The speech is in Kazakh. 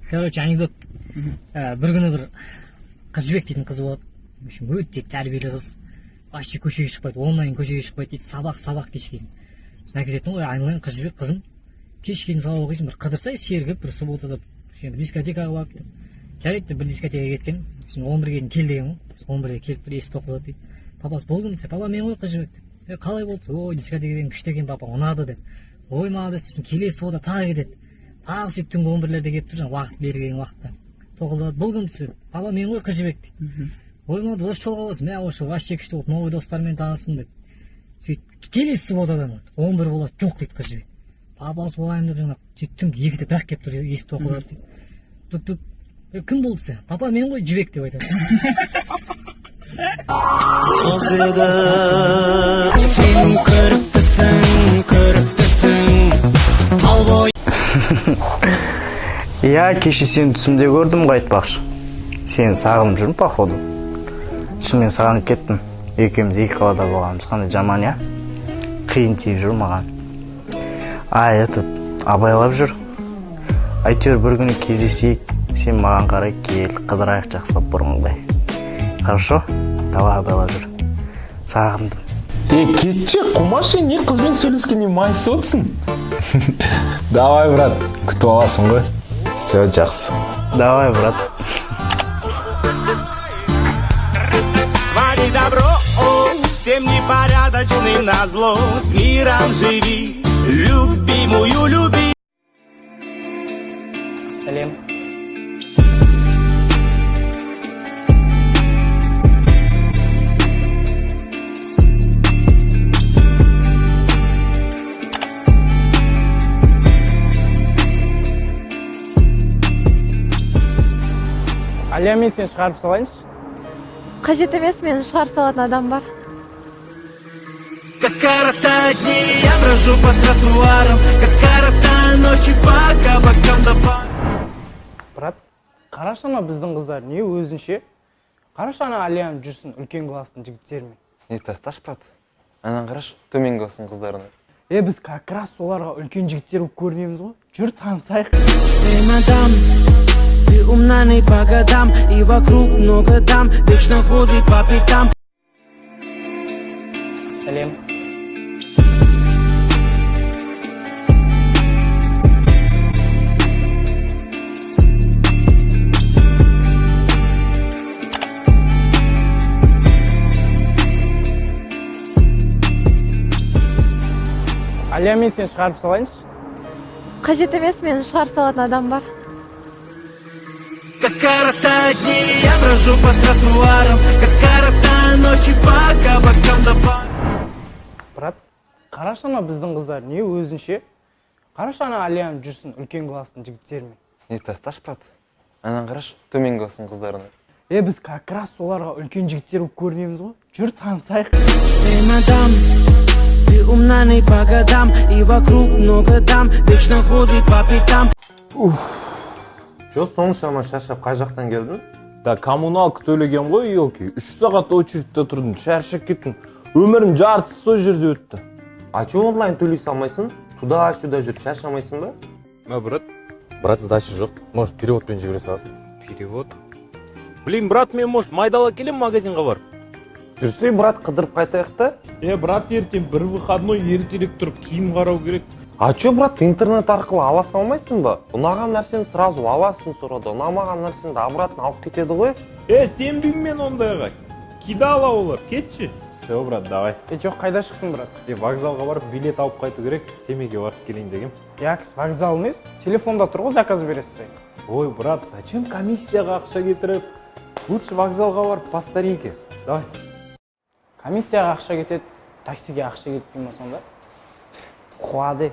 Короче, анекдот. Бір күні бір қыз жібек дейтін қыз болады. В общем, өте тәрбиелі қыз. Вообще көшеге шықпайды, онлайн көшеге шықпайды дейді. Сабақ кешке дейін. Сосын әкесі айтты, ой, айналайын қыз жібек қызым. Кешке дейін сабақ оқисың, бір қыдырсай, сергіп, бір субботада бір дискотекаға барып деп. Жарайды, бір дискотекаға кеткен. Сосын 11-ге дейін кел деген ғой. 11-ге келіп бір есікті тоқтатады дейді. Папасы болды ма десе, папа мен ғой қыз жібек деп. Қалай болды? Ой, дискотекадан күшті екен папа, ұнады деп. Ой, молодец деп. Келесі суббота тағы кетеді. Тағы сөйтіп түнгі 11-лерде келіп тұр, уақыт белгіленген уақытта. Тоқылдады, бұл кім десе, папа мен ғой қыз жібек дейді. Ой, молодец, осы жолға болсын, мә осы жол вообще күшті болды, новый достармен таныстым деп. Сөйтіп келесі субботадан 11 болады, жоқ дейді қыз жібек. Папасы болайын деп жаңағы сөйтіп түнгі 2-де бірақ келіп тұр, есікті тоқылдады дейді. Тук-тук, кім болды десе, папа мен ғой жібек деп айтады. Сен көріптісің Албой. Я кеше сені түсімде көрдім қайтпақшы. Сені сағынып жүрмін походу. Шынымен сағынып кеттім. Екеуміз екі қалада болғанымыз қандай жаман, я? Қиын тиіп жүр маған. Абайлап жүр. Әйтеуір бір күні кездесейік, сен маған қарай кел, қыдырайық жақсылап бұрынғыдай. Хорошо? Давай абайлап жүр. Сағындым. Кетші, құмашы, не қызбен сөйлескенде майсы отсың? Давай, брат, күтіп аласың ғой. Все, жақсы. Давай, брат. Твори добро, всем непорядочным назло. С миром живи, любимую люби. Сәлем. Алия, мен сені шығарып салайыншы? Қажет емес, мені шығарып салатын адам бар. Как коротать дни, я брожу по тротуарам, как коротать ночи по кабакам да бар. Брат, қарашы ана біздің қыздар не өзінше? Қарашы ана Алияның жүрсін үлкен класстың жігіттерімен. Тасташ, брат. Анан қараш, төмен класстың қыздарына. Біз как раз соларға үлкен жігіттер болып көрінеміз ғой. Жүр танысайық. Эй, мадам, ты умна не по годам, и вокруг много дам, вечно ходит по пятам. Сәлем. Алия, мен сені шығарып салайыншы? Қажет емес, мені шығарып салатын адам бар. Как коротать дни, я брожу по тротуарам, как коротать ночи по кабакам да бар. Брат, қарашы ана біздің қыздар не өзінше? Қарашы ана Алияның жүрсін үлкен класстың жігіттерімен. Тасташ, брат. Анан қараш, төмен класстың қыздарына. Біз как раз соларға үлкен жігіттер болып көрінеміз ғой. Жүр танысайық. Эй, мадам, ты умна не по годам, и вокруг много дам, вечно ходит по пятам. Жо, соншама шаршап қай жақтан келдің? Да, коммуналка төлеген ғой, елки. 3 сағат очередьте тұрдым, шаршап кеттім. Өмірім жартысы сол жерде өтті. А чё онлайн төлей салмайсың? Туда-сюда жүр, шаршамайсың ба? Брат, сдача жоқ. Может, переводпен жібере саласың? Перевод? Блин, брат, мен может майдала келем магазинға бар. Жүрсей, брат, қыдырып қайтайық та? Брат, ертең бір выходной ертерек тұрып киім қарау керек. А чё, брат, интернет арқылы ала салмайсың ба? Ұнаған нәрсені сразу аласың сұрады, ұнамаған нәрсені обратно алып кетеді ғой? Сенбеймін мен ондайға. Кида ала олар, кетші. Все, брат, давай. Жоқ, қайда шықтың, брат? Вокзалға барып билет алып қайту керек, семейге барып келейін дегем. Якс, вокзал емес, телефонда тұр ғой, заказ бересіз. Ой, брат, зачем комиссияға ақша кетіріп? Лучше вокзалға барып по старинке. Давай. Комиссияға ақша кетеді, таксиге ақша кетпей ма сонда? Қуады.